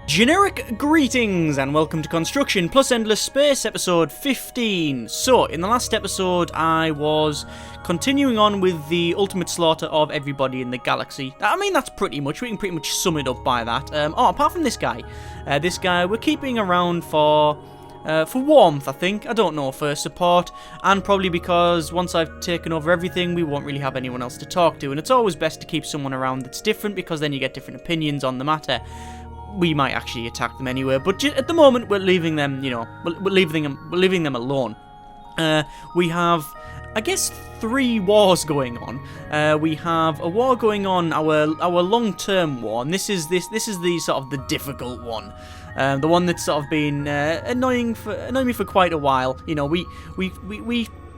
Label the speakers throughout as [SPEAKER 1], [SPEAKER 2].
[SPEAKER 1] Generic greetings and welcome to Construction Plus Endless Space episode 15. So, in the last episode I was continuing on with the ultimate slaughter of everybody in the galaxy. I mean, that's pretty much, we can pretty much sum it up by that. Apart from this guy. This guy we're keeping around for warmth, I think. I don't know, for support, and probably because once I've taken over everything, we won't really have anyone else to talk to, and it's always best to keep someone around that's different, because then you get different opinions on the matter. We might actually attack them anyway, but at the moment we're leaving them, we're leaving them alone. We have, I guess, 3 wars going on. We have a war going on, our long-term war, and this is the sort of the difficult one. The one that's sort of been annoying me for quite a while. You know,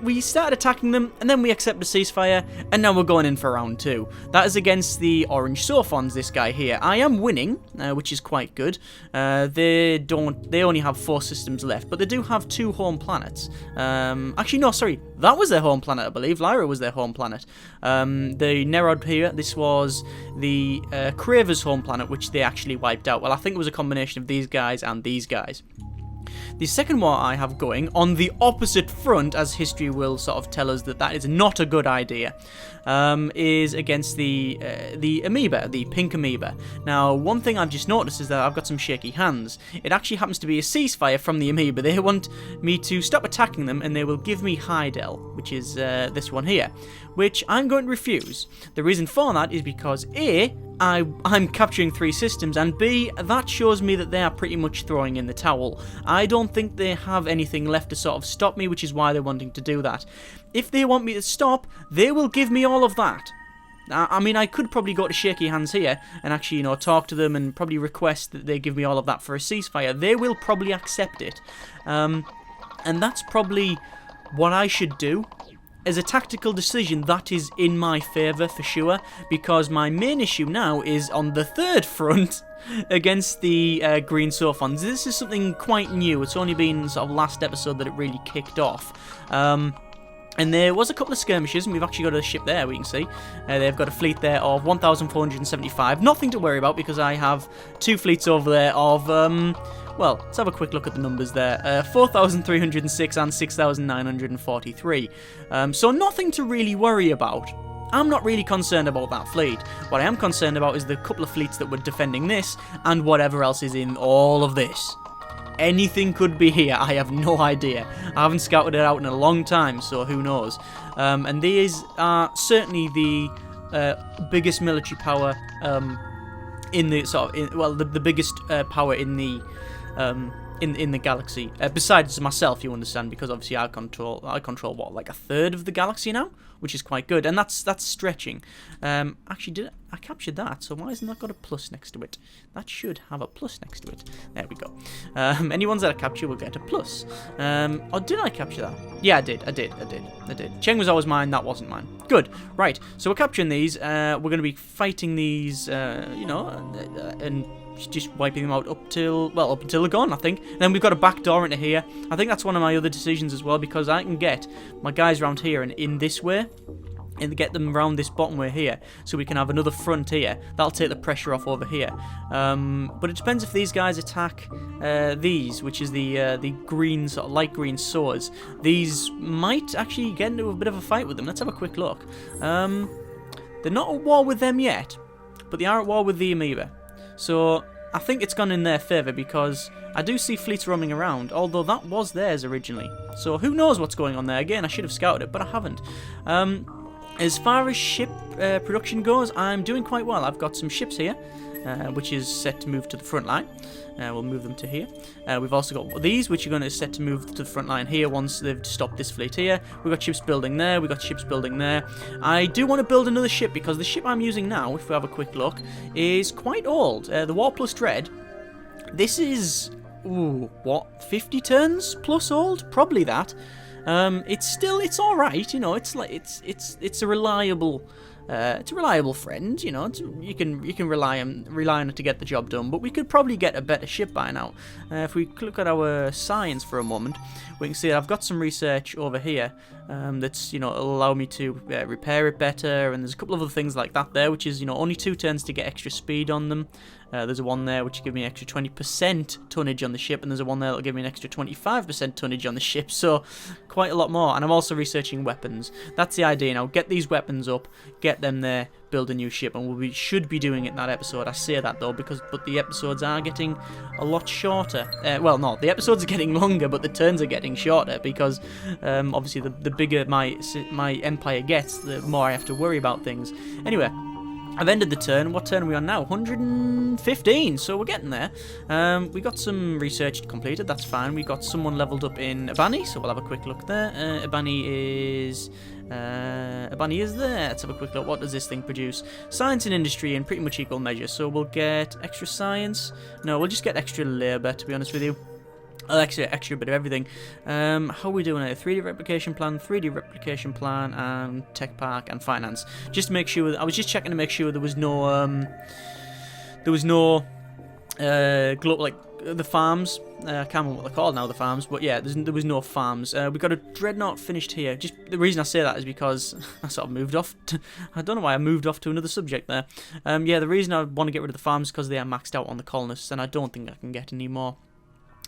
[SPEAKER 1] we started attacking them, and then we accept a ceasefire, and now we're going in for round 2. That is against the Orange Sophons, this guy here. I am winning, which is quite good. They only have 4 systems left, but they do have 2 home planets. Actually, no, sorry, that was their home planet, I believe. Lyra was their home planet. The Nerod here, this was the Craver's home planet, which they actually wiped out. Well, I think it was a combination of these guys and these guys. The second war I have going, on the opposite front, as history will sort of tell us that is not a good idea, is against the amoeba, the pink amoeba. Now, one thing I've just noticed is that I've got some shaky hands. It actually happens to be a ceasefire from the amoeba. They want me to stop attacking them, and they will give me Hydel, which is this one here, which I'm going to refuse. The reason for that is because A, I'm capturing 3 systems, and B, that shows me that they are pretty much throwing in the towel. I don't think they have anything left to sort of stop me, which is why they're wanting to do that. If they want me to stop, they will give me all of that. I mean, I could probably go to shaky hands here and actually, talk to them and probably request that they give me all of that for a ceasefire. They will probably accept it. And that's probably what I should do. As a tactical decision, that is in my favour for sure, because my main issue now is on the 3rd front against the Green Sophons. This is something quite new. It's only been sort of last episode that it really kicked off. And there was a couple of skirmishes, and we've actually got a ship there, we can see. They've got a fleet there of 1,475. Nothing to worry about, because I have 2 fleets over there of, well, let's have a quick look at the numbers there. 4,306 and 6,943. So nothing to really worry about. I'm not really concerned about that fleet. What I am concerned about is the couple of fleets that were defending this, and whatever else is in all of this. Anything could be here, I have no idea. I haven't scouted it out in a long time, so who knows. And these are certainly the biggest military power in the sort of, the biggest power in the galaxy. Besides myself, you understand, because obviously I control what, like a third of the galaxy now, which is quite good, and that's stretching. Actually, I captured that, so why hasn't that got a plus next to it? That should have a plus next to it. There we go. Any ones that I capture will get a plus. Or did I capture that? Yeah, I did. Cheng was always mine, that wasn't mine. Good. Right, so we're capturing these. We're going to be fighting these, and just wiping them out up until they're gone, I think. And then we've got a back door into here. I think that's one of my other decisions as well, because I can get my guys around here and in this way, and get them around this bottom way here, so we can have another front here. That'll take the pressure off over here. But it depends if these guys attack these, which is the green, sort of light green swords. These might actually get into a bit of a fight with them. Let's have a quick look. They're not at war with them yet, but they are at war with the amoeba. So I think it's gone in their favour, because I do see fleets roaming around, although that was theirs originally. So who knows what's going on there. Again, I should have scouted it, but I haven't. As far as ship production goes, I'm doing quite well. I've got some ships here, which is set to move to the front line. We'll move them to here. We've also got these, which are going to set to move to the front line here once they've stopped this fleet here. We've got ships building there. We've got ships building there. I do want to build another ship, because the ship I'm using now, if we have a quick look, is quite old. The War Plus Dread. This is, what, 50 turns plus old? Probably that. It's all right, it's a reliable friend, you can rely on it to get the job done, but we could probably get a better ship by now. If we look at our science for a moment, we can see that I've got some research over here that's, it'll allow me to repair it better, and there's a couple of other things like that there, which is, only 2 turns to get extra speed on them. There's a one there which will give me an extra 20% tonnage on the ship, and there's a one there that'll give me an extra 25% tonnage on the ship, so quite a lot more. And I'm also researching weapons. That's the idea now. Get these weapons up, get them there, build a new ship, and we should be doing it in that episode. I say that though, but the episodes are getting a lot shorter. Well, no, the episodes are getting longer, but the turns are getting shorter, because obviously the bigger my empire gets, the more I have to worry about things. Anyway, I've ended the turn. What turn are we on now? 115, so we're getting there. We got some research completed, that's fine. We got someone leveled up in Abani, so we'll have a quick look there. Abani is there. Let's have a quick look. What does this thing produce? Science and industry in pretty much equal measure, so we'll get extra science. No, we'll just get extra labour, to be honest with you. Extra bit of everything. How are we doing it? 3D replication plan, and tech park and finance. Just to make sure. I was just checking to make sure there was no like the farms. I can't remember what they're called now, the farms. But yeah, there was no farms. We got a dreadnought finished here. Just the reason I say that is because I sort of moved off. I don't know why I moved off to another subject there. Yeah, the reason I want to get rid of the farms is because they are maxed out on the colonists, and I don't think I can get any more.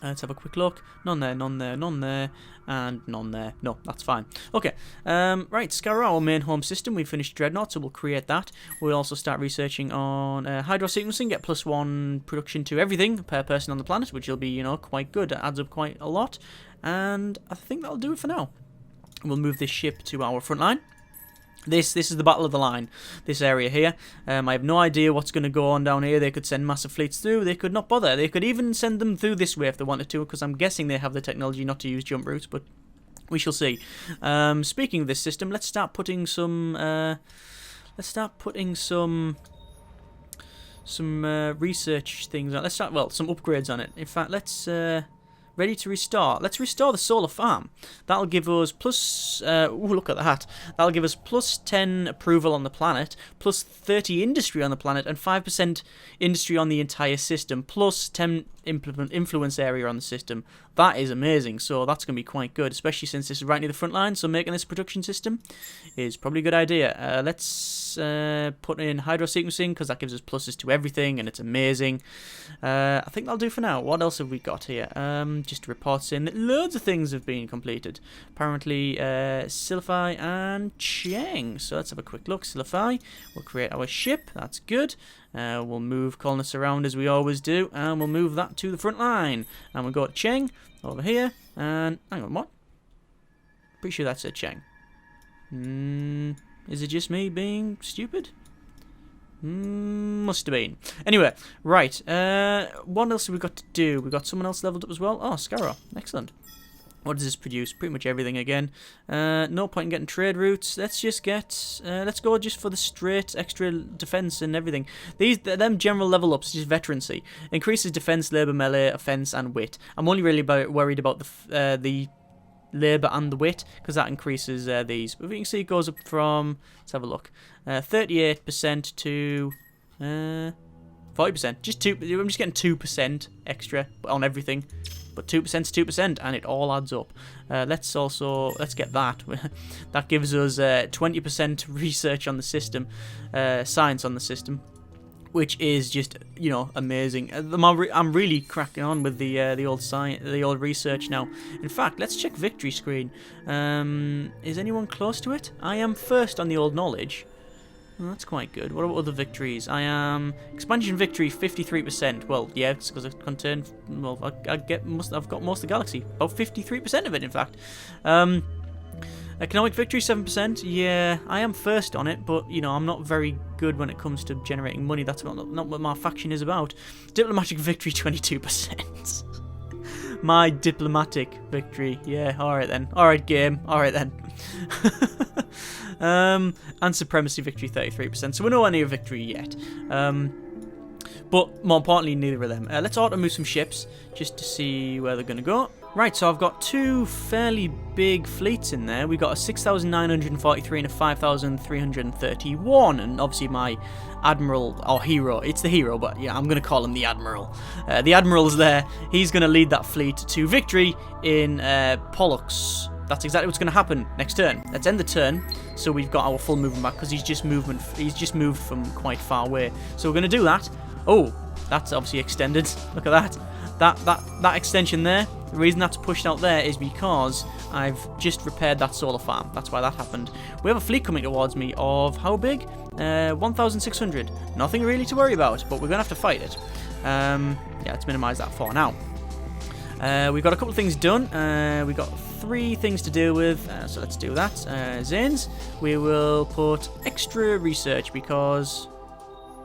[SPEAKER 1] Let's have a quick look. None there, and none there. No, that's fine. Okay, right, Scarra, our main home system. We finished Dreadnought, so we'll create that. We'll also start researching on hydro sequencing, get +1 production to everything per person on the planet, which will be, you know, quite good. It adds up quite a lot. And I think that'll do it for now. We'll move this ship to our front line. This is the battle of the line, this area here. I have no idea what's going to go on down here. They could send massive fleets through. They could not bother. They could even send them through this way if they wanted to, because I'm guessing they have the technology not to use jump routes, but we shall see. Speaking of this system, let's start putting some research things on. Some upgrades on it. In fact, let's ready to restore. Let's restore the solar farm. That'll give us plus. Look at that. That'll give us +10 approval on the planet, +30 industry on the planet, and 5% industry on the entire system, +10 influence area on the system. That is amazing. So that's going to be quite good, especially since this is right near the front line. So making this production system is probably a good idea. Let's put in hydro sequencing, because that gives us pluses to everything, and it's amazing. I think that'll do for now. What else have we got here? Just reports in that loads of things have been completed. Apparently, Silify and Cheng. So let's have a quick look. Silify, we'll create our ship. That's good. We'll move colonists around as we always do, and we'll move that to the front line. And we'll go to Cheng over here. And hang on, what? Pretty sure that's a Cheng. Is it just me being stupid? Must have been. Anyway, right. What else have we got to do? We got someone else leveled up as well. Oh, Scarra. Excellent. What does this produce? Pretty much everything again. No point in getting trade routes. Let's just get. Let's go just for the straight extra defense and everything. Them general level ups, just veterancy, increases defense, labor, melee, offense, and wit. I'm only really worried about the labour and the wit, because that increases these. But you can see it goes up from, let's have a look, 38% to 40%. Just 2. I'm just getting 2% extra on everything, but 2% is 2%, and it all adds up. Let's get that. That gives us 20% research on the system, science on the system, which is just, you know, amazing. I'm really cracking on with the old research now. In fact, let's check victory screen. Is anyone close to it? I am first on the old knowledge. Well, that's quite good. What about other victories? I am expansion victory 53%. Well, yeah, it's because I've contained. Well, I've got most of the galaxy. About 53% of it, in fact. Economic victory 7%. Yeah, I am first on it, but you know I'm not very good when it comes to generating money. That's not what my faction is about. Diplomatic victory 22%. My diplomatic victory. Yeah, all right then. All right, game. All right then. And supremacy victory 33%. So we're nowhere near victory yet. But more importantly, neither of them. Let's auto move some ships just to see where they're going to go. Right, so I've got two fairly big fleets in there. We've got a 6,943 and a 5,331. And obviously my admiral, or hero, it's the hero, but yeah, I'm going to call him the admiral. The admiral's there. He's going to lead that fleet to victory in Pollux. That's exactly what's going to happen next turn. Let's end the turn, so we've got our full movement back, because he's just moved from quite far away. So we're going to do that. Oh, That's obviously extended. Look at that. That extension there. The reason that's pushed out there is because I've just repaired that solar farm. That's why that happened. We have a fleet coming towards me of how big? 1,600. Nothing really to worry about, but we're going to have to fight it. Yeah, let's minimize that for now. We've got a couple of things done. We've got 3 things to deal with, so let's do that. Zanes, we will put extra research because,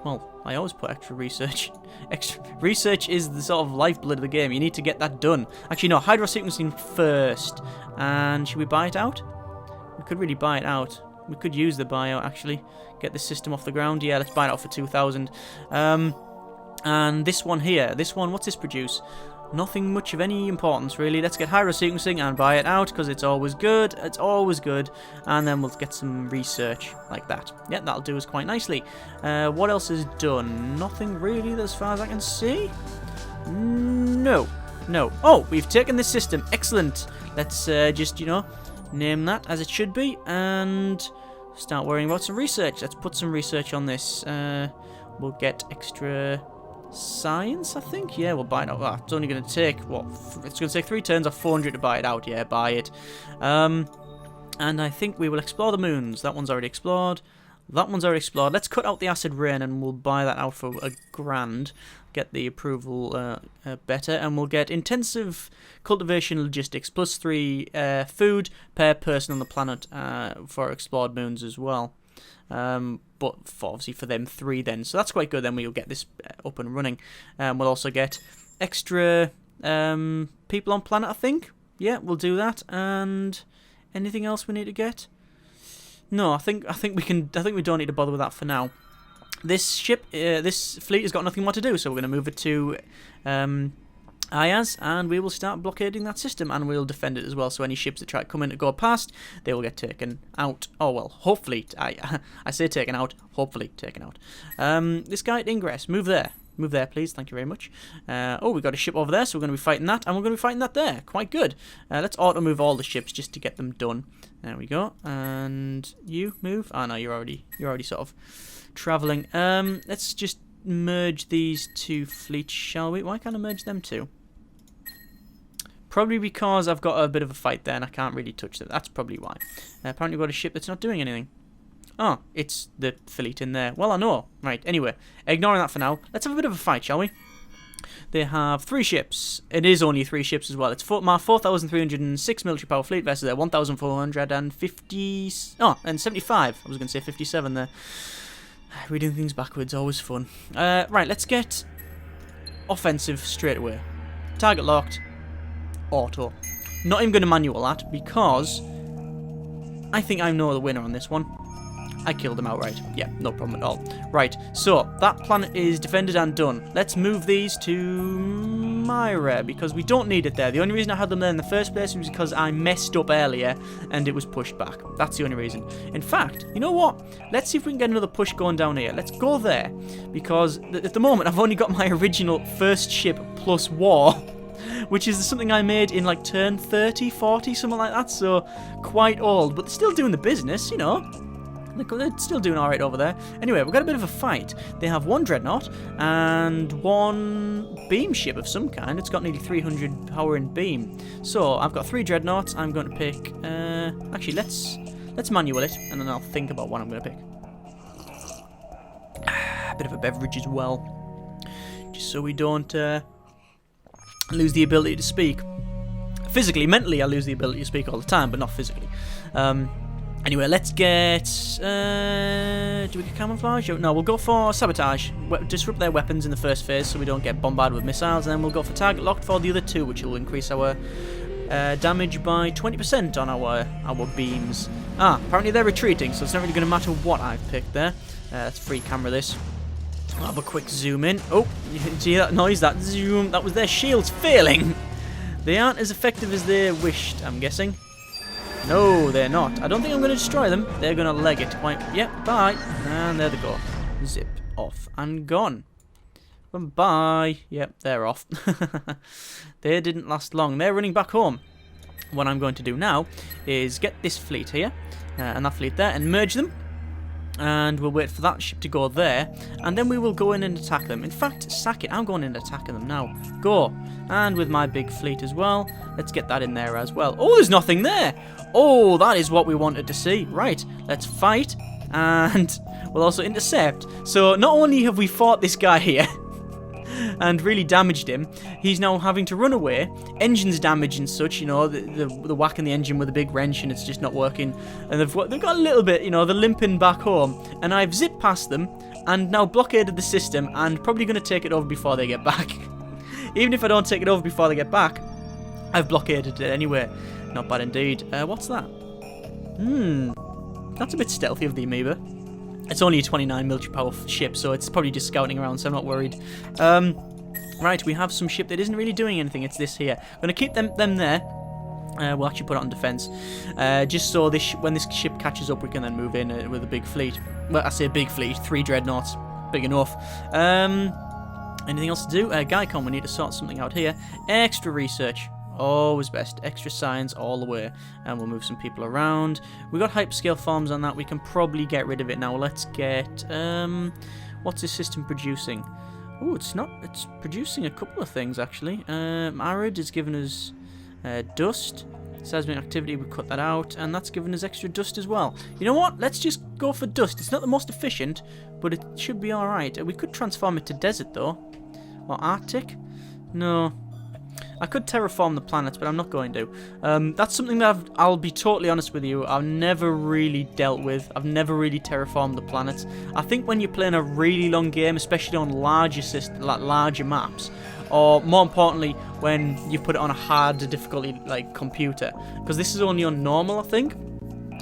[SPEAKER 1] well, I always put extra research. Extra research is the sort of lifeblood of the game. You need to get that done. Actually, no, hydrosequencing first. And should we buy it out? We could really buy it out. We could use the buyout, actually. Get the system off the ground. Yeah, let's buy it out for 2,000. And this one here. This one, what's this produce? Nothing much of any importance, really. Let's get hydrosequencing and buy it out, because it's always good. It's always good. And then we'll get some research like that. Yeah, that'll do us quite nicely. What else is done? Nothing really, as far as I can see. No. Oh, we've taken this system. Excellent. Let's just, you know, name that as it should be. And start worrying about some research. Let's put some research on this. We'll get extra science, I think. Yeah, we'll buy it out. Oh, it's only going to take, what? It's going to take 3 turns or 400 to buy it out. Yeah, buy it. And I think we will explore the moons. That one's already explored. That one's already explored. Let's cut out the acid rain and we'll buy that out for $1,000. Get the approval better. And we'll get intensive cultivation logistics plus 3 food per person on the planet for explored moons as well. But obviously for them 3 then, so that's quite good. Then we'll get this up and running. We'll also get extra people on planet, I think. Yeah, we'll do that. And anything else we need to get? No, I think we can. I think we don't need to bother with that for now. This ship, this fleet has got nothing more to do, so we're going to move it to Ayaz, and we will start blockading that system, and we'll defend it as well. So any ships that try to come in to go past, they will get taken out. Oh well, hopefully. I say taken out. Hopefully taken out. This guy at Ingress, move there. Move there, please. Thank you very much. Oh, we got a ship over there, so we're going to be fighting that, and we're going to be fighting that there. Quite good. Let's auto-move all the ships just to get them done. There we go. And you move. Oh no, you're already sort of traveling. Let's just merge these 2 fleets, shall we? Why can't I merge them 2? Probably because I've got a bit of a fight there, and I can't really touch them. That's probably why. Apparently, we've got a ship that's not doing anything. Oh, it's the fleet in there. Well, I know. Right, anyway, ignoring that for now, let's have a bit of a fight, shall we? They have 3 ships. It is only 3 ships as well. It's my 4,306 military power fleet versus their 1,450... Oh, and 75. I was going to say 57 there. Reading things backwards, always fun. Right, let's get offensive straight away. Target locked. Auto. Not even going to manual that, because I think I know the winner on this one. I killed him outright. Yeah, no problem at all. Right, so that planet is defended and done. Let's move these to Myra, because we don't need it there. The only reason I had them there in the first place was because I messed up earlier and it was pushed back. That's the only reason. In fact, you know what? Let's see if we can get another push going down here. Let's go there, because at the moment I've only got my original first ship plus war, which is something I made in like turn 30, 40, something like that, so quite old, but they're still doing the business, you know. They're still doing alright over there. Anyway, we've got a bit of a fight. They have 1 dreadnought and 1 beam ship of some kind. It's got nearly 300 power in beam. So I've got 3 dreadnoughts. I'm going to pick... actually, let's manual it, and then I'll think about what I'm going to pick. A bit of a beverage as well, just so we don't lose the ability to speak. Physically, mentally, I lose the ability to speak all the time, but not physically. Anyway, let's get... do we get camouflage? No, we'll go for sabotage. Disrupt their weapons in the first phase so we don't get bombarded with missiles. And then we'll go for target locked for the other 2, which will increase our damage by 20% on our beams. Ah, apparently they're retreating, so it's not really going to matter what I've picked there. Let's free camera this. I'll have a quick zoom in. Oh, you see that noise? That zoom? That was their shields failing. They aren't as effective as they wished, I'm guessing. No, they're not. I don't think I'm going to destroy them. They're going to leg it. Quite. Yep, bye. And there they go. Zip off and gone. Bye. Yep, they're off. They didn't last long. They're running back home. What I'm going to do now is get this fleet here and that fleet there and merge them. And we'll wait for that ship to go there, and then we will go in and attack them. In fact, sack it. I'm going in and attacking them now. Go. And with my big fleet as well, let's get that in there as well. Oh, there's nothing there. Oh, that is what we wanted to see. Right, let's fight, and we'll also intercept. So not only have we fought this guy here and really damaged him, he's now having to run away. Engine's damaged and such, you know, the whacking the engine with a big wrench and it's just not working. And they've got a little bit, you know, they're limping back home. And I've zipped past them and now blockaded the system and probably going to take it over before they get back. Even if I don't take it over before they get back, I've blockaded it anyway. Not bad indeed. What's that? That's a bit stealthy of the amoeba. It's only a 29 military power ship, so it's probably just scouting around, so I'm not worried. Right, we have some ship that isn't really doing anything. It's this here. I'm going to keep them there. We'll actually put it on defense. Just so when this ship catches up, we can then move in with a big fleet. Well, I say big fleet, 3 dreadnoughts. Big enough. Anything else to do? Gaicon, we need to sort something out here. Extra research. Always best. Extra science all the way. And we'll move some people around. We got hyperscale farms on that. We can probably get rid of it now. Let's get... what's this system producing? Oh, it's not... It's producing a couple of things, actually. Arid is giving us dust. Seismic activity, we cut that out. And that's giving us extra dust as well. You know what? Let's just go for dust. It's not the most efficient, but it should be alright. We could transform it to desert, though. Or Arctic? No... I could terraform the planets, but I'm not going to. That's something that I'll be totally honest with you, I've never really dealt with. I've never really terraformed the planets. I think when you're playing a really long game, especially on larger maps, or more importantly, when you put it on a harder difficulty like computer, because this is only on normal, I think.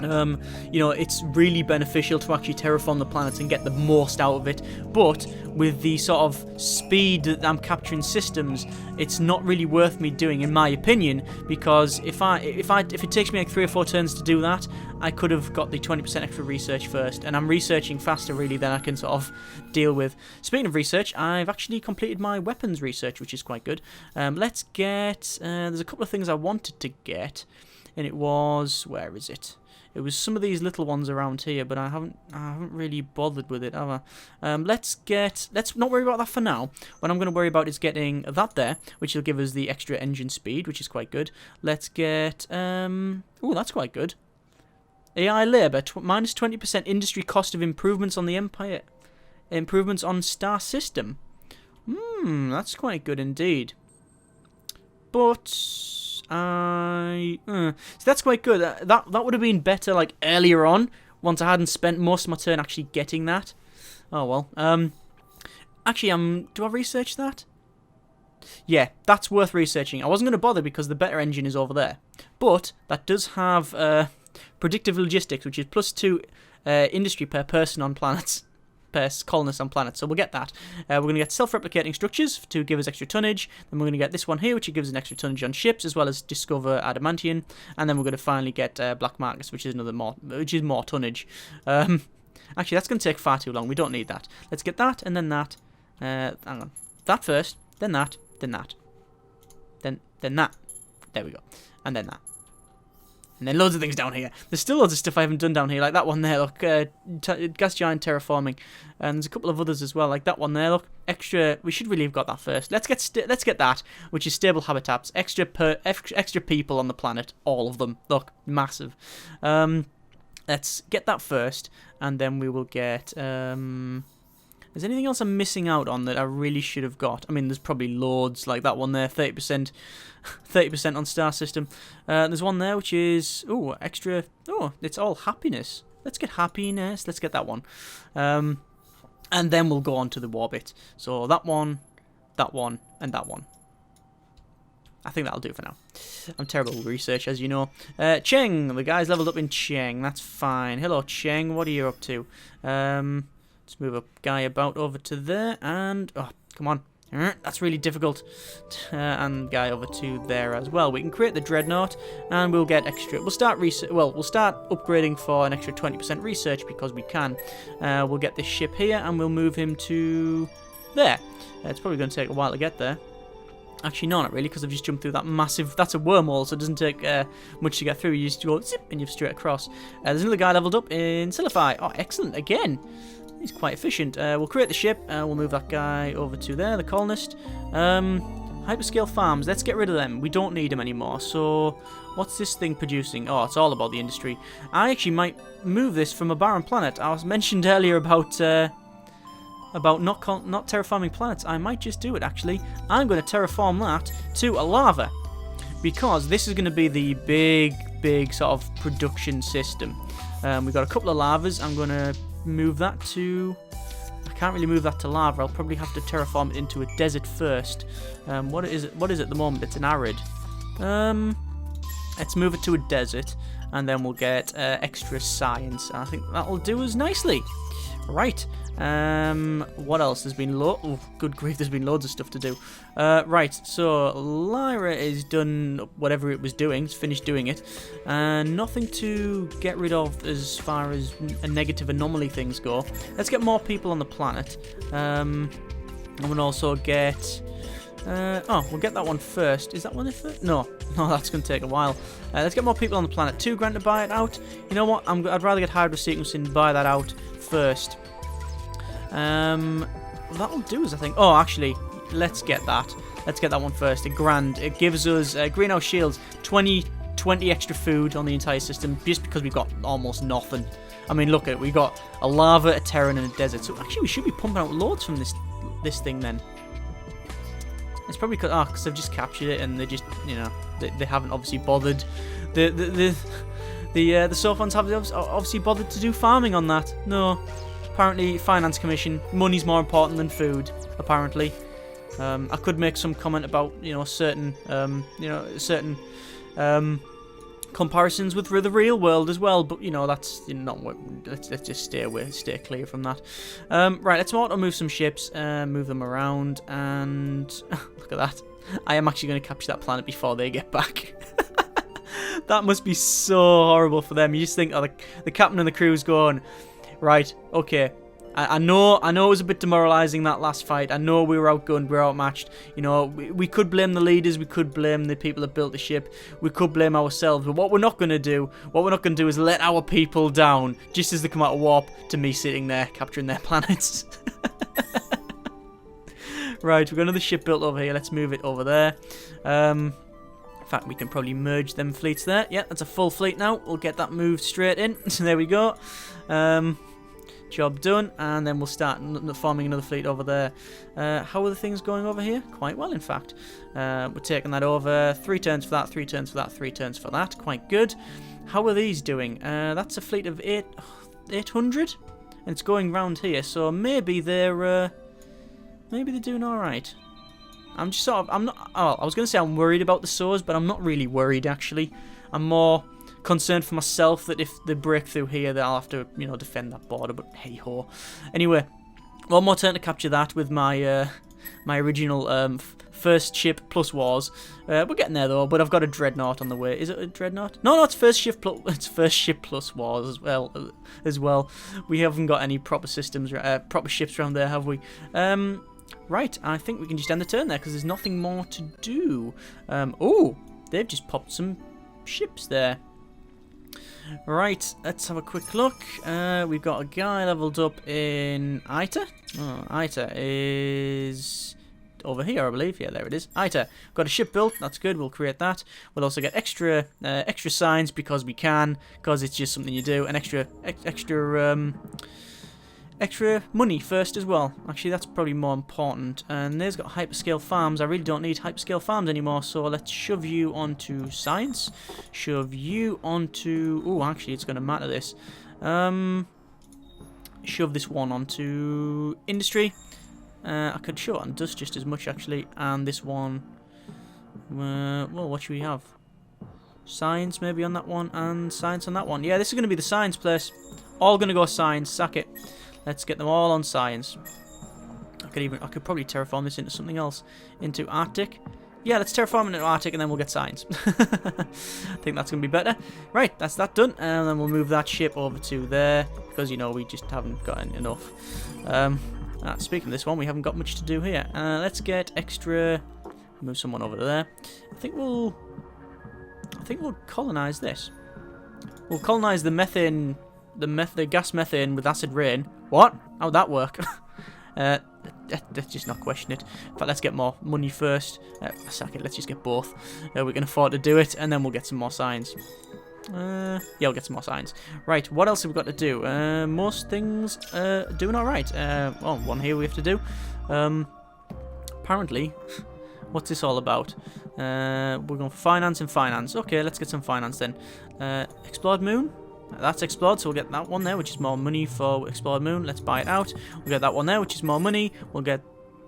[SPEAKER 1] You know, it's really beneficial to actually terraform the planets and get the most out of it. But with the sort of speed that I'm capturing systems, it's not really worth me doing, in my opinion. Because if it takes me like 3 or 4 turns to do that, I could have got the 20% extra research first, and I'm researching faster really than I can sort of deal with. Speaking of research, I've actually completed my weapons research, which is quite good. Let's get. There's a couple of things I wanted to get, and it was where is it? It was some of these little ones around here, but I haven't really bothered with it, have I? Let's not worry about that for now. What I'm going to worry about is getting that there, which will give us the extra engine speed, which is quite good. Let's get, oh, that's quite good. AI labour, minus 20% industry cost of improvements on the Empire. Improvements on star system. That's quite good indeed. But... so that's quite good. That would have been better like earlier on, once I hadn't spent most of my turn actually getting that. Oh well. Actually, do I research that? Yeah, that's worth researching. I wasn't going to bother because the better engine is over there, but that does have predictive logistics, which is +2 industry per person on planets. Colonists on planets, so we'll get that. We're going to get self-replicating structures to give us extra tonnage. Then we're going to get this one here, which gives us an extra tonnage on ships, as well as discover adamantium. And then we're going to finally get black markets, which is more tonnage. Actually, that's going to take far too long. We don't need that. Let's get that, and then that. Hang on, that first, then that, then that, then that. There we go, and then that. And then loads of things down here. There's still loads of stuff I haven't done down here, like that one there, look, gas giant terraforming. And there's a couple of others as well, like that one there, look, extra, we should really have got that first. Let's get that, which is stable habitats, extra people on the planet, all of them, look, massive. Let's get that first, and then we will get, is anything else I'm missing out on that I really should have got? I mean, there's probably loads, like that one there, 30% on star system. There's one there which is, extra, it's all happiness. Let's get happiness, let's get that one. And then we'll go on to the war bit. So that one, and that one. I think that'll do it for now. I'm terrible with research, as you know. Cheng, the guy's leveled up in Cheng, that's fine. Hello, Cheng, what are you up to? Let's move a guy about over to there, and come on, that's really difficult. And guy over to there as well. We can create the dreadnought, and we'll get extra. We'll start upgrading for an extra 20% research because we can. We'll get this ship here, and we'll move him to there. It's probably going to take a while to get there. Actually, no, not really, because I've just jumped through that massive... That's a wormhole, so it doesn't take much to get through. You just go zip, and you're straight across. There's another guy leveled up in Silify. Oh, excellent. Again, he's quite efficient. We'll create the ship. We'll move that guy over to there, the colonist. Hyperscale farms. Let's get rid of them. We don't need them anymore. So, what's this thing producing? Oh, it's all about the industry. I actually might move this from a barren planet. I was mentioned earlier about not terraforming planets. I might just do it, actually. I'm going to terraform that to a lava, because this is going to be the big sort of production system. We've got a couple of lavas. I'm going to move that to... I can't really move that to lava. I'll probably have to terraform it into a desert first. What is it at the moment? It's an arid. Let's move it to a desert, and then we'll get extra science. I think that'll do us nicely. Right. What else? There's been oh, good grief, there's been loads of stuff to do. Right, so Lyra is done whatever it was doing. It's finished doing it. Nothing to get rid of as far as negative anomaly things go. Let's get more people on the planet. And we'll also get... oh, we'll get that one first. Is that one first? No, that's going to take a while. Let's get more people on the planet. 2 grand to buy it out. You know what? I'd rather get Hydra sequencing and buy that out first. That'll do us, I think. Oh, actually, let's get that. Let's get that one first. $1 grand. It gives us greenhouse shields, 20 extra food on the entire system, just because we've got almost nothing. I mean, look at it. We've got a lava, a terran, and a desert. So actually, we should be pumping out loads from this thing then. It's probably because they've just captured it, and they just, you know, they haven't obviously bothered. The Sophons have obviously bothered to do farming on that. No. Apparently, Finance Commission, money's more important than food, apparently. I could make some comment about, certain comparisons with the real world as well, but, that's not what... Let's just stay clear from that. Right, let's auto-move some ships, move them around, and... look at that. I am actually going to capture that planet before they get back. That must be so horrible for them. You just think, oh, the captain and the crew's going... Right, okay. I know it was a bit demoralising, that last fight. I know we were outgunned, we were outmatched. We could blame the leaders, we could blame the people that built the ship, we could blame ourselves. But what we're not going to do is let our people down, just as they come out of warp to me sitting there capturing their planets. Right, we've got another ship built over here. Let's move it over there. In fact, we can probably merge them fleets there. Yeah, that's a full fleet now. We'll get that moved straight in. So there we go. Job done, and then we'll start forming another fleet over there. How are the things going over here? Quite well, in fact. We're taking that over. 3 turns for that, 3 turns for that, 3 turns for that. Quite good. How are these doing? That's a fleet of 800, and it's going round here. So maybe they're doing all right. I'm not. Oh, I was going to say I'm worried about the SOs, but I'm not really worried actually. I'm more concerned for myself that if they break through here, that I'll have to, defend that border. But hey ho. Anyway, one more turn to capture that with my my original first ship plus wars. We're getting there though, but I've got a dreadnought on the way. Is it a dreadnought? No, it's first ship plus wars as well. We haven't got any proper systems, proper ships around there, have we? Right, I think we can just end the turn there because there's nothing more to do. Oh, they've just popped some ships there. Right, let's have a quick look. We've got a guy leveled up in Ita. Oh, Ita is over here, I believe. Yeah, there it is. Ita. Got a ship built. That's good. We'll create that. We'll also get extra signs because we can, because it's just something you do, and extra money first as well. Actually, that's probably more important. And there's got hyperscale farms. I really don't need hyperscale farms anymore, so let's shove you onto science. Shove you onto... Oh, actually, it's going to matter this. Shove this one onto industry. I could show it on dust just as much, actually. And this one... well, what should we have? Science maybe on that one, and science on that one. Yeah, this is going to be the science place. All going to go science. Sack it. Let's get them all on science. I could probably terraform this into something else. Into Arctic. Yeah, let's terraform it into Arctic and then we'll get science. I think that's going to be better. Right, that's that done. And then we'll move that ship over to there. Because, we just haven't gotten enough. Speaking of this one, we haven't got much to do here. Let's get extra... Move someone over to there. I think we'll colonize this. We'll colonize the methane, the gas methane with acid rain. What? How'd that work? Let's just not question it. In fact, let's get more money first. Sack it, let's just get both. We can afford to do it, and then we'll get some more science. Yeah, we'll get some more science. Right, what else have we got to do? Most things doing alright. Well, one here we have to do. Apparently, what's this all about? We're going for finance and finance. Okay, let's get some finance then. Explored moon? That's explored, so we'll get that one there, which is more money for explored moon. Let's buy it out. We'll get that one there, which is more money. We'll get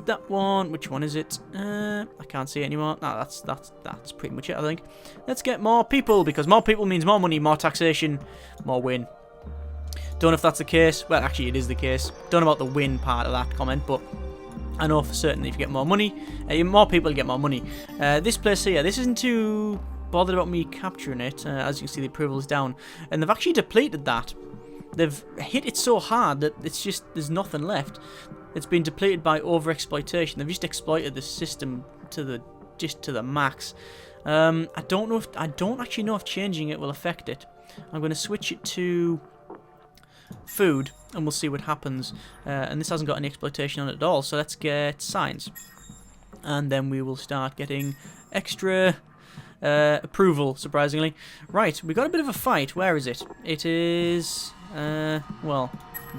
[SPEAKER 1] that one. Which one is it? I can't see it anymore. No, that's pretty much it, I think. Let's get more people, because more people means more money, more taxation, more win. Don't know if that's the case. Well, actually, it is the case. Don't know about the win part of that comment, but I know for certain that if you get more money, more people, you get more money. This place here, this isn't too bothered about me capturing it. As you can see, the approval is down, and they've actually depleted that. They've hit it so hard that it's just, there's nothing left. It's been depleted by overexploitation. They've just exploited the system to the max. I don't actually know if changing it will affect it. I'm going to switch it to food, and we'll see what happens. And this hasn't got any exploitation on it at all, so let's get science, and then we will start getting extra approval, surprisingly. Right, we got a bit of a fight. Where is it? It is, well,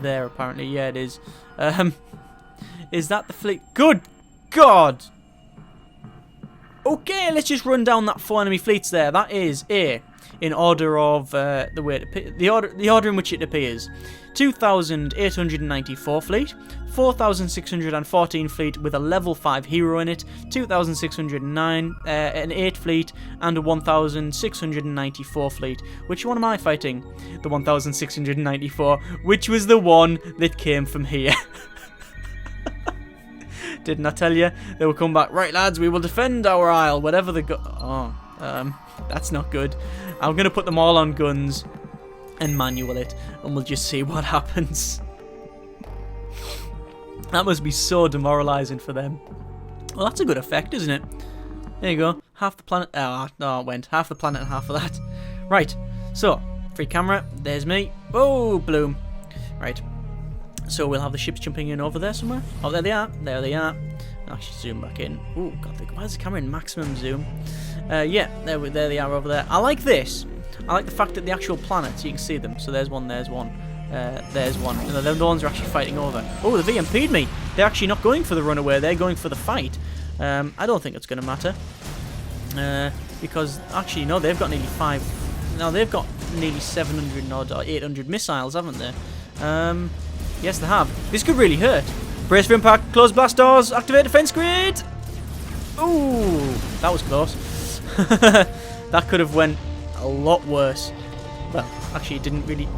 [SPEAKER 1] there apparently. Yeah, it is. Is that the fleet? Good God! Okay, let's just run down that 4 enemy fleets there. That is A, in order of the way the order in which it appears. 2,894 fleet, 4,614 fleet with a level 5 hero in it, 2,609 an 8 fleet, and a 1,694 fleet. Which one am I fighting? The 1,694, which was the one that came from here. Didn't I tell you? They will come back. Right, lads, we will defend our isle, whatever the that's not good. I'm going to put them all on guns and manual it, and we'll just see what happens. That must be so demoralising for them. Well, that's a good effect, isn't it? There you go. Half the planet. Oh, no, it went. Half the planet and half of that. Right. So, free camera. There's me. Oh, bloom. Right. So we'll have the ships jumping in over there somewhere. Oh, there they are. There they are. I'll actually zoom back in. Oh, God. Why is the camera in maximum zoom? Yeah, there they are over there. I like this. I like the fact that the actual planets, you can see them. So there's one, there's one, there's one. You know, the ones are actually fighting over. Oh, the VMP'd me. They're actually not going for the runaway. They're going for the fight. I don't think it's going to matter. Because, actually, no, they've got nearly 700 odd or 800 missiles, haven't they? Yes, they have. This could really hurt. Brace for impact. Close blast doors. Activate defense grid. Ooh, that was close. That could have went a lot worse. Well, actually, it didn't really.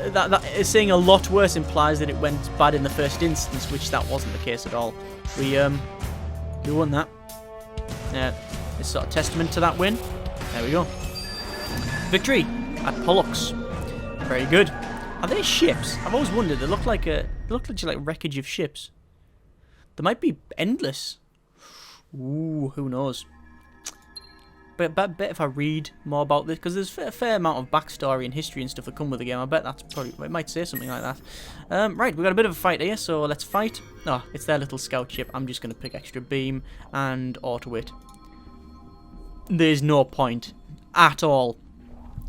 [SPEAKER 1] That saying a lot worse implies that it went bad in the first instance, which that wasn't the case at all. We won that. It's sort of testament to that win. There we go. Victory at Pollux. Very good. Are they ships? I've always wondered. They look like just like wreckage of ships. They might be endless. Ooh, who knows? But I bet if I read more about this, because there's a fair amount of backstory and history and stuff that come with the game, I bet that's probably, it might say something like that. Right, we've got a bit of a fight here, so let's fight. Oh, it's their little scout ship. I'm just going to pick extra beam and auto it. There's no point at all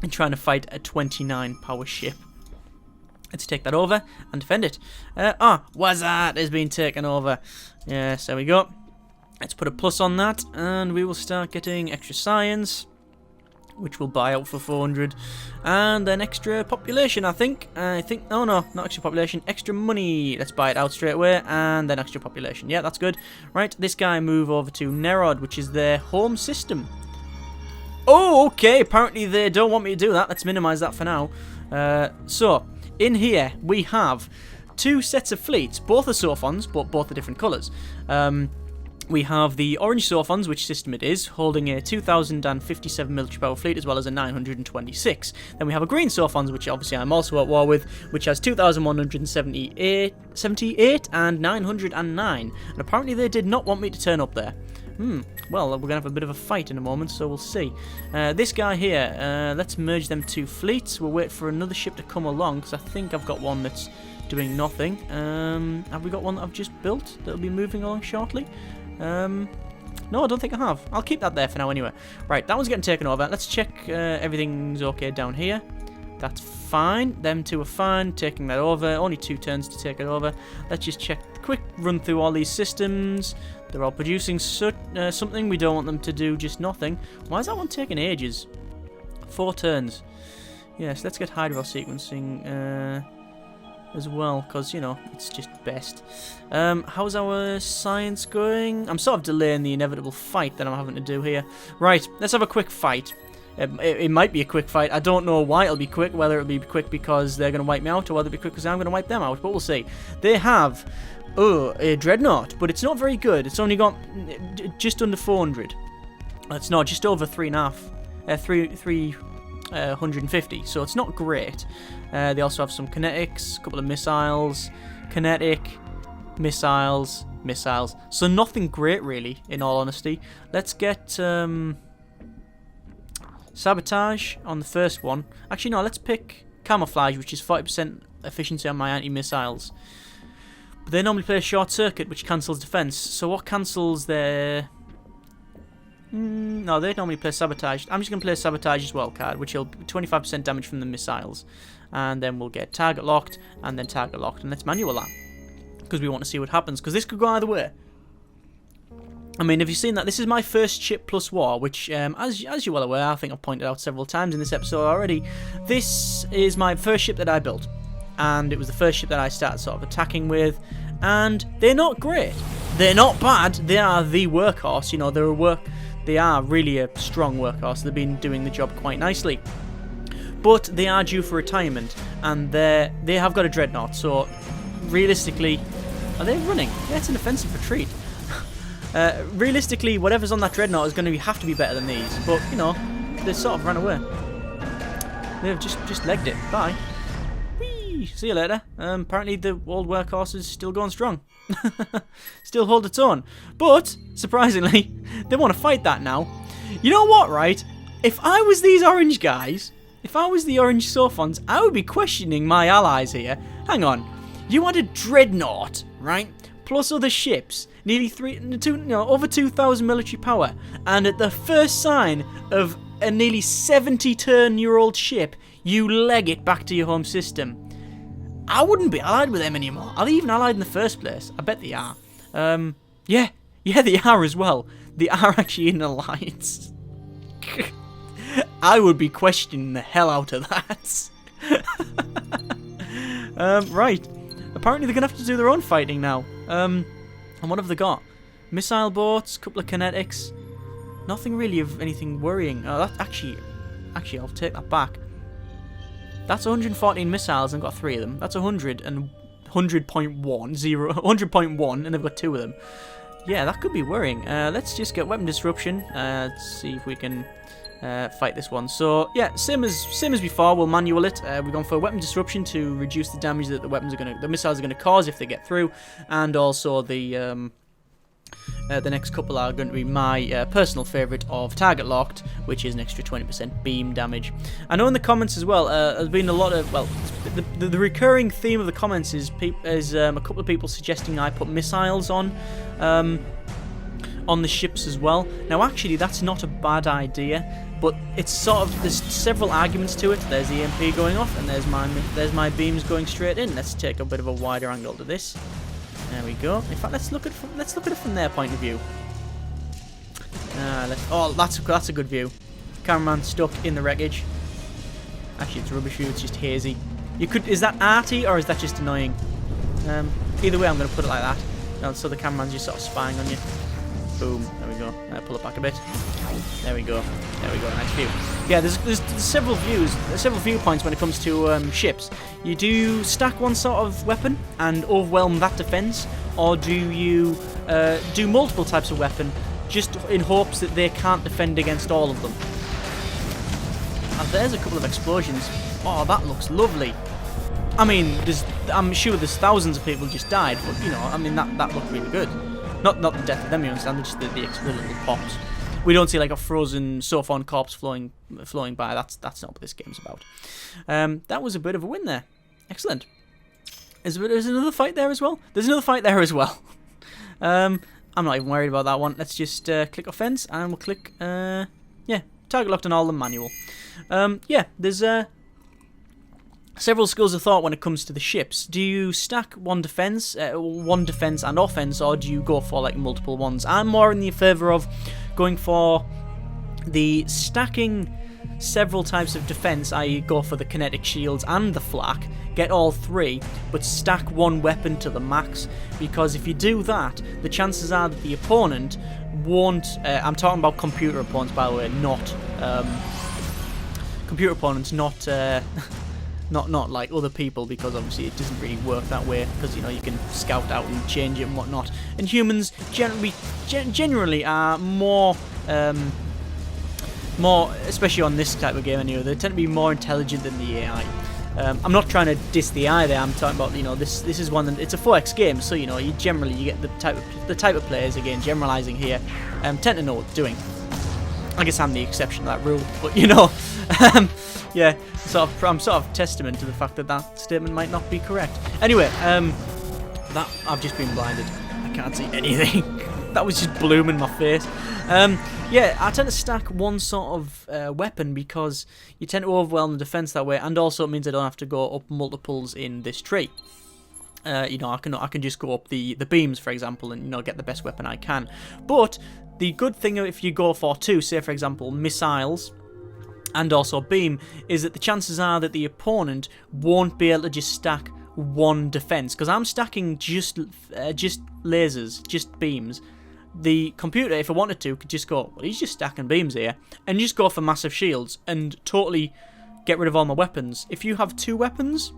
[SPEAKER 1] in trying to fight a 29 power ship. Let's take that over and defend it. Wazat has been taken over. Yes, there we go. Let's put a plus on that, and we will start getting extra science, which we'll buy out for 400, and then extra population, I think. No, not extra population, extra money. Let's buy it out straight away, and then extra population. Yeah, that's good. Right, this guy move over to Nerod, which is their home system. Oh, okay, apparently they don't want me to do that. Let's minimize that for now. So, in here, we have 2 sets of fleets. Both are Sophons, but both are different colours. We have the orange Sophons, which system it is, holding a 2,057 military power fleet as well as a 926. Then we have a green Sophons, which obviously I'm also at war with, which has 2,178 and 909. And apparently they did not want me to turn up there. Well, we're going to have a bit of a fight in a moment, so we'll see. This guy here, let's merge them two fleets. We'll wait for another ship to come along, because I think I've got one that's doing nothing. Have we got one that I've just built that'll be moving along shortly? No, I don't think I have. I'll keep that there for now anyway. Right, that one's getting taken over. Let's check everything's okay down here. That's fine. Them two are fine. Taking that over. Only 2 turns to take it over. Let's just check. Quick run through all these systems. They're all producing something. We don't want them to do just nothing. Why is that one taking ages? 4 turns. Yes, let's get hydro sequencing as well, because, you know, it's just best. How's our science going? I'm sort of delaying the inevitable fight that I'm having to do here. Right, let's have a quick fight. It might be a quick fight. I don't know why it'll be quick, whether it'll be quick because they're going to wipe me out or whether it'll be quick because I'm going to wipe them out, but we'll see. They have a dreadnought, but it's not very good. It's only got just under 400. It's not, just over 350, so it's not great. They also have some kinetics, a couple of missiles, kinetic, missiles, so nothing great really, in all honesty. Let's get sabotage on the first one. Actually no, let's pick camouflage, which is 40% efficiency on my anti-missiles. But they normally play short circuit, which cancels defense. So what cancels their... no, they normally play sabotage. I'm just going to play sabotage as well card, which will 25% damage from the missiles. And then we'll get target locked, and then target locked. And let's manual that, because we want to see what happens, because this could go either way. I mean, have you seen that? This is my first ship plus war, which, as you're well aware, I think I've pointed out several times in this episode already. This is my first ship that I built, and it was the first ship that I started sort of attacking with, and they're not great. They're not bad. They are the workhorse. You know, they are really a strong workhorse. They've been doing the job quite nicely. But they are due for retirement, and they have got a dreadnought, so realistically... Are they running? Yeah, it's an offensive retreat. Realistically, whatever's on that dreadnought is going to have to be better than these. But, you know, they sort of ran away. They've just legged it. Bye. Whee! See you later. Apparently the old workhorse is still going strong. Still hold its own. But, surprisingly, they want to fight that now. You know what, right? If I was these orange guys, if I was the orange Sophons, I would be questioning my allies here. Hang on. You had a dreadnought, right? Plus other ships, nearly over 2,000 military power, and at the first sign of a nearly 70-turn-year-old ship, you leg it back to your home system. I wouldn't be allied with them anymore. Are they even allied in the first place? I bet they are. Yeah, they are as well. They are actually in an alliance. I would be questioning the hell out of that. Right. Apparently they're going to have to do their own fighting now. And what have they got? Missile boats, couple of kinetics. Nothing really of anything worrying. Oh, that actually, I'll take that back. That's 114 missiles and got 3 of them. That's 100 and 100.1, and they've got 2 of them. Yeah, that could be worrying. Let's just get weapon disruption. Let's see if we can fight this one. So yeah, same as before. We'll manual it. We're going for weapon disruption to reduce the damage that the missiles are gonna cause if they get through, and also the next couple are going to be my personal favourite of target locked, which is an extra 20% beam damage. I know in the comments as well, there's been a lot of, well, the recurring theme of the comments is a couple of people suggesting I put missiles on the ships as well. Now actually that's not a bad idea, but it's sort of, there's several arguments to it. There's the EMP going off, and there's my beams going straight in. Let's take a bit of a wider angle to this. There we go. In fact, let's look at it from their point of view. Oh, that's a good view. Cameraman stuck in the wreckage. Actually, it's rubbish view. It's just hazy. Is that arty or is that just annoying? Either way, I'm going to put it like that. So the cameraman's just sort of spying on you. Boom. There we go. Pull it back a bit. There we go. Nice view. Yeah, there's several viewpoints when it comes to ships. You do stack one sort of weapon and overwhelm that defense, or do you do multiple types of weapon just in hopes that they can't defend against all of them? And there's a couple of explosions. Oh, that looks lovely. I mean, I'm sure there's thousands of people just died, but you know, I mean that looked really good. Not the death of them, you understand, just the little pops. We don't see like a frozen sofa corpse flowing by. That's not what this game's about. That was a bit of a win there. Excellent. There's another fight there as well? There's another fight there as well. I'm not even worried about that one. Let's just click offense and we'll click, yeah, target locked on all the manual. Yeah, there's several schools of thought when it comes to the ships. Do you stack one defense and offense, or do you go for like multiple ones? I'm more in the favour of going for the stacking several types of defense, i.e. go for the kinetic shields and the flak, get all three, but stack one weapon to the max, because if you do that, the chances are that the opponent won't, I'm talking about computer opponents by the way, not, computer opponents, not like other people, because obviously it doesn't really work that way, because you know you can scout out and change it and whatnot, and humans generally are more, especially on this type of game anyway, they tend to be more intelligent than the AI. I'm not trying to diss the AI there. I'm talking about, you know, this is one that it's a 4X game, so you know you get the type of players, again generalizing here, tend to know what they're doing. I guess I'm the exception to that rule, but you know, yeah, I'm sort of testament to the fact that that statement might not be correct. Anyway, that I've just been blinded. I can't see anything. That was just bloom in my face. Yeah, I tend to stack one sort of weapon because you tend to overwhelm the defense that way, and also it means I don't have to go up multiples in this tree. You know, I can just go up the beams, for example, and you know get the best weapon I can. But the good thing if you go for two, say for example missiles and also beam, is that the chances are that the opponent won't be able to just stack one defense, because I'm stacking just lasers, just beams. The computer, if I wanted to, could just go, well, he's just stacking beams here, and just go for massive shields and totally get rid of all my weapons. If you have two weapons,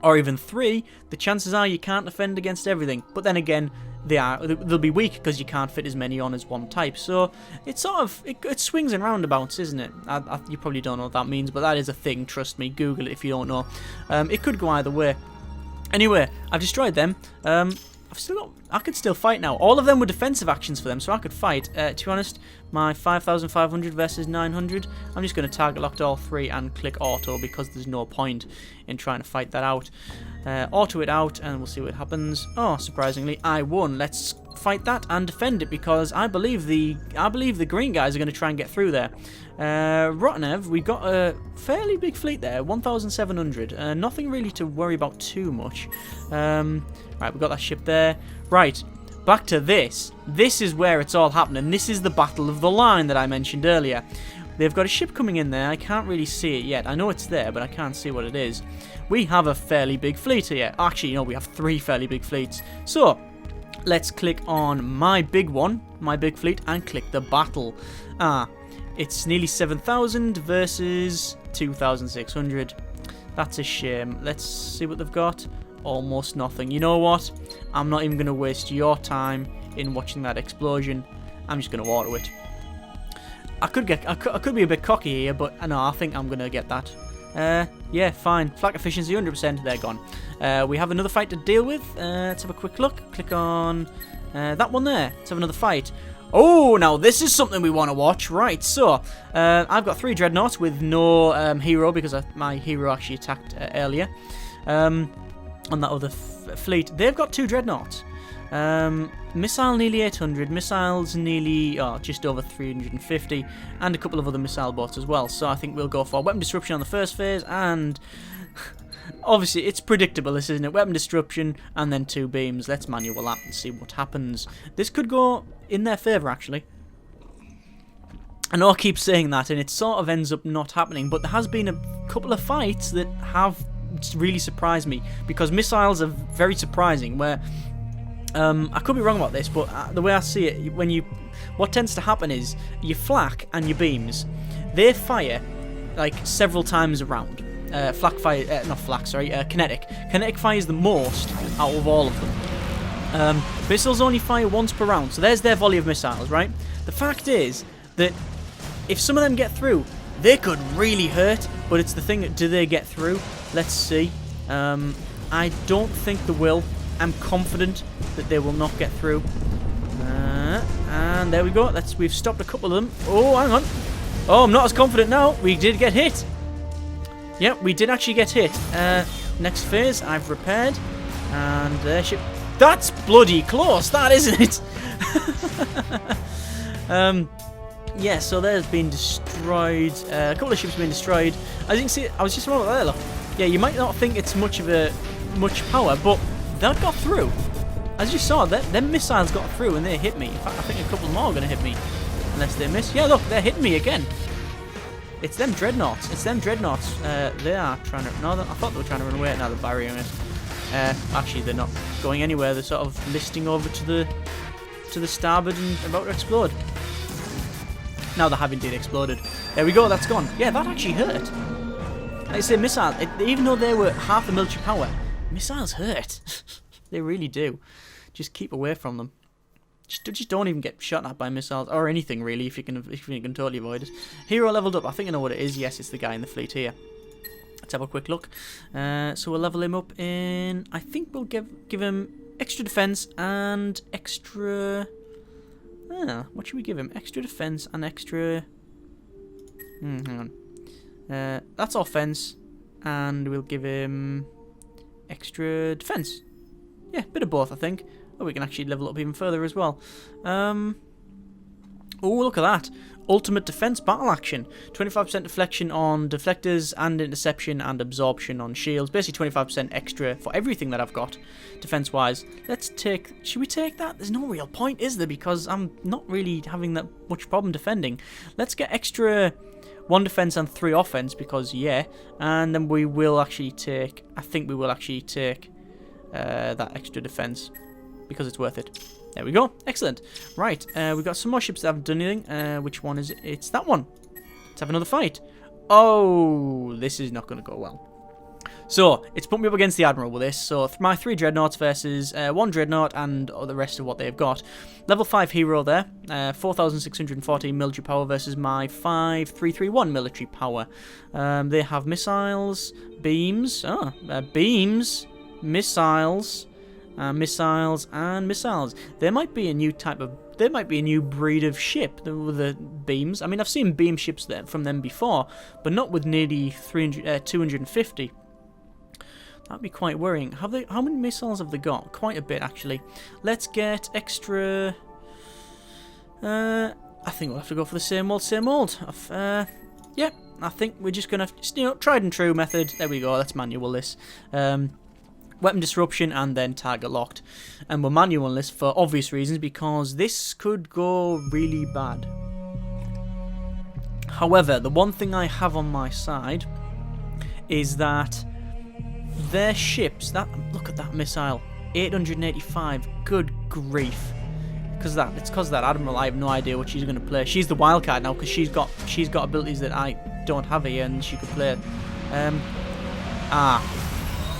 [SPEAKER 1] or even three, the chances are you can't defend against everything. But then again, they'll be weak because you can't fit as many on as one type. So it's sort of, it swings and roundabouts, isn't it? You probably don't know what that means, but that is a thing, trust me. Google it if you don't know. It could go either way. Anyway, I've destroyed them. I could still fight now. All of them were defensive actions for them, so I could fight. To be honest, my 5,500 versus 900, I'm just going to target lock all three and click auto, because there's no point in trying to fight that out. Auto it out, and we'll see what happens. Oh, surprisingly, I won. Let's fight that and defend it, because I believe the green guys are going to try and get through there. Rotnev, we got a fairly big fleet there, 1,700. Nothing really to worry about too much. Right, we got that ship there. Right, back to this. This is where it's all happening. This is the Battle of the Line that I mentioned earlier. They've got a ship coming in there. I can't really see it yet. I know it's there, but I can't see what it is. We have a fairly big fleet here. Actually, you know, we have three fairly big fleets. So, let's click on my big one, my big fleet, and click the battle. It's nearly 7,000 versus 2,600. That's a shame. Let's see what they've got. Almost nothing. You know what? I'm not even going to waste your time in watching that explosion. I'm just going to auto it. I could be a bit cocky here, but no, I think I'm going to get that. Yeah, fine. Flak efficiency 100%. They're gone. We have another fight to deal with. Let's have a quick look. Click on that one there. Let's have another fight. Oh, now this is something we want to watch. Right, so I've got 3 dreadnoughts with no hero, because my hero actually attacked earlier. On that other fleet. They've got 2 dreadnoughts. Missile nearly 800, missiles nearly just over 350, and a couple of other missile boats as well. So I think we'll go for weapon disruption on the first phase, and obviously it's predictable, this, isn't it? Weapon disruption and then 2 beams. Let's manual that and see what happens. This could go in their favour, actually. I know I keep saying that, and it sort of ends up not happening, but there has been a couple of fights that have really surprised me, because missiles are very surprising, where I could be wrong about this, but the way I see it, what tends to happen is your flak and your beams, they fire like several times around. Kinetic fires the most out of all of them. Missiles only fire once per round, so there's their volley of missiles, right? The fact is that if some of them get through, they could really hurt, but it's the thing, do they get through? Let's see. I don't think they will. I'm confident that they will not get through. And there we go. We've stopped a couple of them. Oh, hang on. Oh, I'm not as confident now. We did get hit. Yep, we did actually get hit. Next phase, I've repaired. And that's bloody close, that isn't it? Yeah, so there's been destroyed. A couple of ships have been destroyed. As you can see, I was just about there, look. Yeah, you might not think it's much power, but that got through. As you saw, them missiles got through and they hit me. In fact, I think a couple more are going to hit me. Unless they miss. Yeah, look, they're hitting me again. It's them dreadnoughts. They are trying to... No, I thought they were trying to run away. Now they're barriering it. Actually, they're not going anywhere. They're sort of listing over to the starboard and about to explode. Now they have indeed exploded. There we go, that's gone. Yeah, that actually hurt. Like I say, missiles, even though they were half the military power, missiles hurt. They really do. Just keep away from them. Just don't even get shot at by missiles or anything really if you can totally avoid it. Hero leveled up. I think I know what it is. Yes, it's the guy in the fleet here. Let's have a quick look. So we'll level him up in. I think we'll give him extra defense and extra. What should we give him? Extra defense and extra. Hang on. That's offense, and we'll give him extra defense. Yeah, bit of both, I think. Oh, we can actually level up even further as well. Oh, look at that. Ultimate defense battle action. 25% deflection on deflectors and interception and absorption on shields. Basically 25% extra for everything that I've got defense-wise. Should we take that? There's no real point, is there? Because I'm not really having that much problem defending. Let's get extra 1 defense and 3 offense because, yeah. And then we will actually take... I think we will actually take that extra defense. Because it's worth it. There we go. Excellent. Right, we've got some more ships that haven't done anything. Which one is it? It's that one. Let's have another fight. Oh, this is not going to go well. So, it's put me up against the Admiral with this. So, my 3 Dreadnoughts versus 1 Dreadnought and the rest of what they've got. Level 5 hero there. 4,614 military power versus my 5,331 military power. They have missiles, beams, beams, missiles... missiles and missiles. There might be a new breed of ship with the beams. I mean, I've seen beam ships from them before, but not with nearly 250. That'd be quite worrying. How many missiles have they got? Quite a bit, actually. Let's get extra. I think we'll have to go for the same old. Yeah, I think we're just gonna have tried and true method. There we go. Let's manual this. Weapon disruption and then target locked. And we're manual this for obvious reasons because this could go really bad. However, the one thing I have on my side is that their ships, look at that missile, 885, good grief. It's because of that Admiral, I have no idea what she's going to play. She's the wildcard now because she's got abilities that I don't have here and she could play.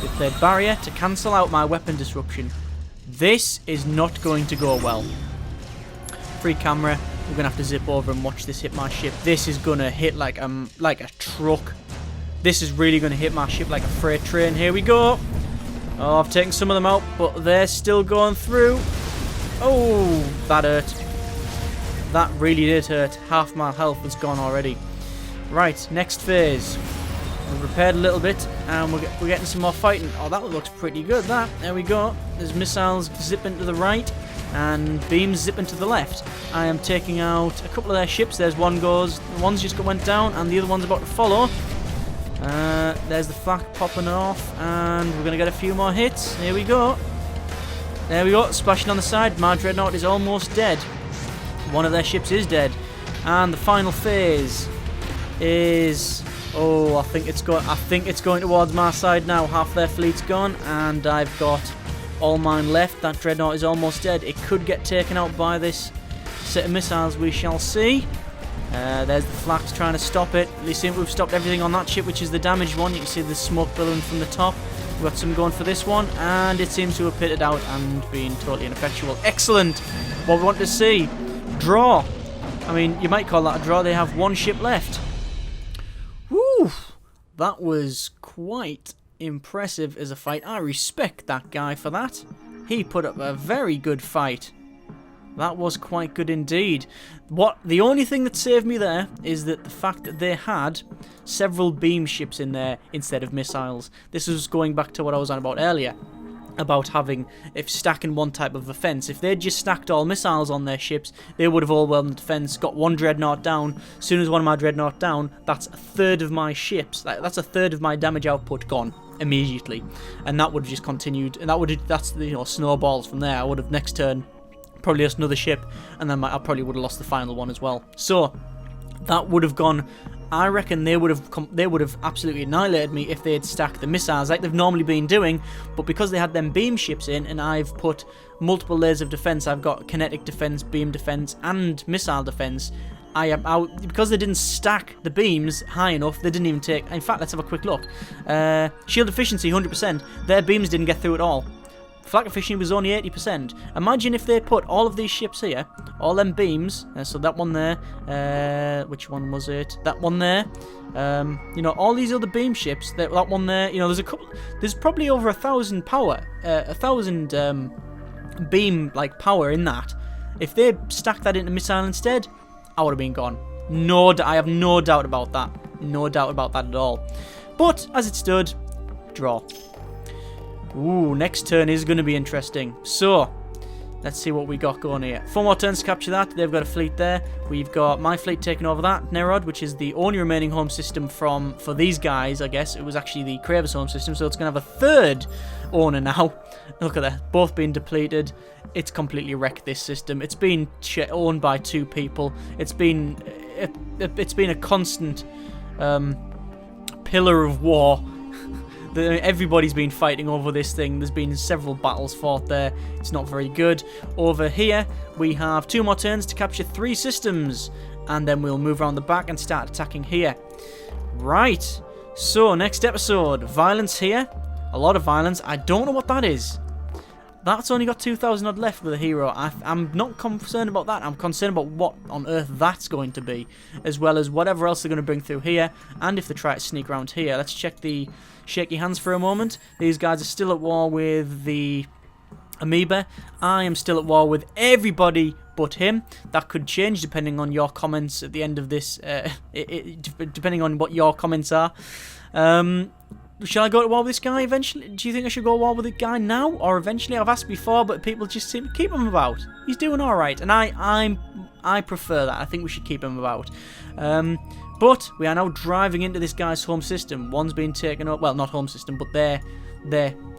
[SPEAKER 1] They played barrier to cancel out my weapon disruption. This is not going to go well. Free camera. We're gonna have to zip over and watch this hit my ship. This is gonna hit like a truck. This is really gonna hit my ship like a freight train. Here we go. Oh, I've taken some of them out, but they're still going through. Oh, that hurt. That really did hurt. Half my health was gone already. Right, next phase. We've repaired a little bit, and we're getting some more fighting. Oh, that looks pretty good, that. There we go. There's missiles zipping to the right, and beams zipping to the left. I am taking out a couple of their ships. There's one goes, one's just went down, and the other one's about to follow. There's the flak popping off, and we're going to get a few more hits. Here we go. There we go, splashing on the side. My Dreadnought is almost dead. One of their ships is dead. And the final phase is... Oh, I think it's going towards my side now. Half their fleet's gone, and I've got all mine left. That Dreadnought is almost dead. It could get taken out by this set of missiles. We shall see. There's the flags trying to stop it. They seem to have stopped everything on that ship, which is the damaged one. You can see the smoke billowing from the top. We've got some going for this one, and it seems to have pitted out and been totally ineffectual. Excellent. What we want to see. Draw. I mean, you might call that a draw. They have one ship left. Whew, that was quite impressive as a fight. I respect that guy for that. He put up a very good fight. That was quite good indeed. The only thing that saved me there is that the fact that they had several beam ships in there instead of missiles. This was going back to what I was on about earlier, about stacking one type of defense. If they'd just stacked all missiles on their ships, they would have overwhelmed the defense, got one dreadnought down. As soon as one of my dreadnought down, that's a third of my ships. That's a third of my damage output gone immediately, and that would have just continued. And that's snowballs from there. I would have next turn probably lost another ship, and then I probably would have lost the final one as well. So that would have gone. I reckon they would have absolutely annihilated me if they had stacked the missiles like they've normally been doing, but because they had them beam ships in, and I've put multiple layers of defense, I've got kinetic defense, beam defense, and missile defense. Because they didn't stack the beams high enough, they didn't even take. In fact, let's have a quick look. Shield efficiency 100%. Their beams didn't get through at all. Flak efficiency was only 80%. Imagine if they put all of these ships here, all them beams, so that one there, which one was it? That one there, all these other beam ships, that one there, there's probably over 1,000 power, 1,000 beam, power in that. If they stacked that into missile instead, I would have been gone. I have no doubt about that. No doubt about that at all. But, as it stood, draw. Ooh, next turn is going to be interesting. So, let's see what we got going here. 4 more turns to capture that. They've got a fleet there. We've got my fleet taking over that, Nerod, which is the only remaining home system for these guys, I guess. It was actually the Kravis home system, so it's going to have a third owner now. Look at that. Both being depleted. It's completely wrecked this system. It's been owned by 2 people. It's been a constant pillar of war. Everybody's been fighting over this thing. There's been several battles fought there. It's not very good. Over here, we have 2 more turns to capture 3 systems. And then we'll move around the back and start attacking here. Right. So, next episode. Violence here. A lot of violence. I don't know what that is. That's only got 2,000 odd left with a hero. I'm not concerned about that. I'm concerned about what on earth that's going to be, as well as whatever else they're going to bring through here, and if they try to sneak around here. Let's check the shaky hands for a moment. These guys are still at war with the Amoeba. I am still at war with everybody but him. That could change depending on your comments at the end of this, depending on what your comments are. Shall I go to war with this guy eventually? Do you think I should go to war with the guy now or eventually? I've asked before, but people just seem to keep him about. He's doing all right, and I prefer that. I think we should keep him about. But we are now driving into this guy's home system. One's been taken up. Well, not home system, but their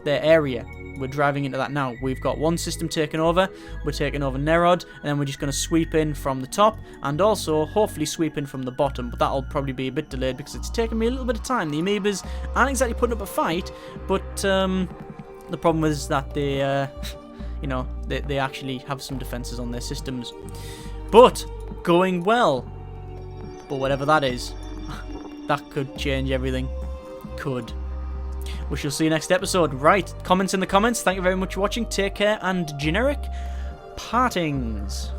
[SPEAKER 1] area. We're driving into that now. We've got one system taken over. We're taking over Nerod, and then we're just going to sweep in from the top, and also hopefully sweep in from the bottom. But that'll probably be a bit delayed because it's taken me a little bit of time. The amoebas aren't exactly putting up a fight, but the problem is that they, they actually have some defenses on their systems. But going well. But whatever that is, that could change everything. Could. We shall see you next episode. Right, comments in the comments. Thank you very much for watching. Take care, and generic partings.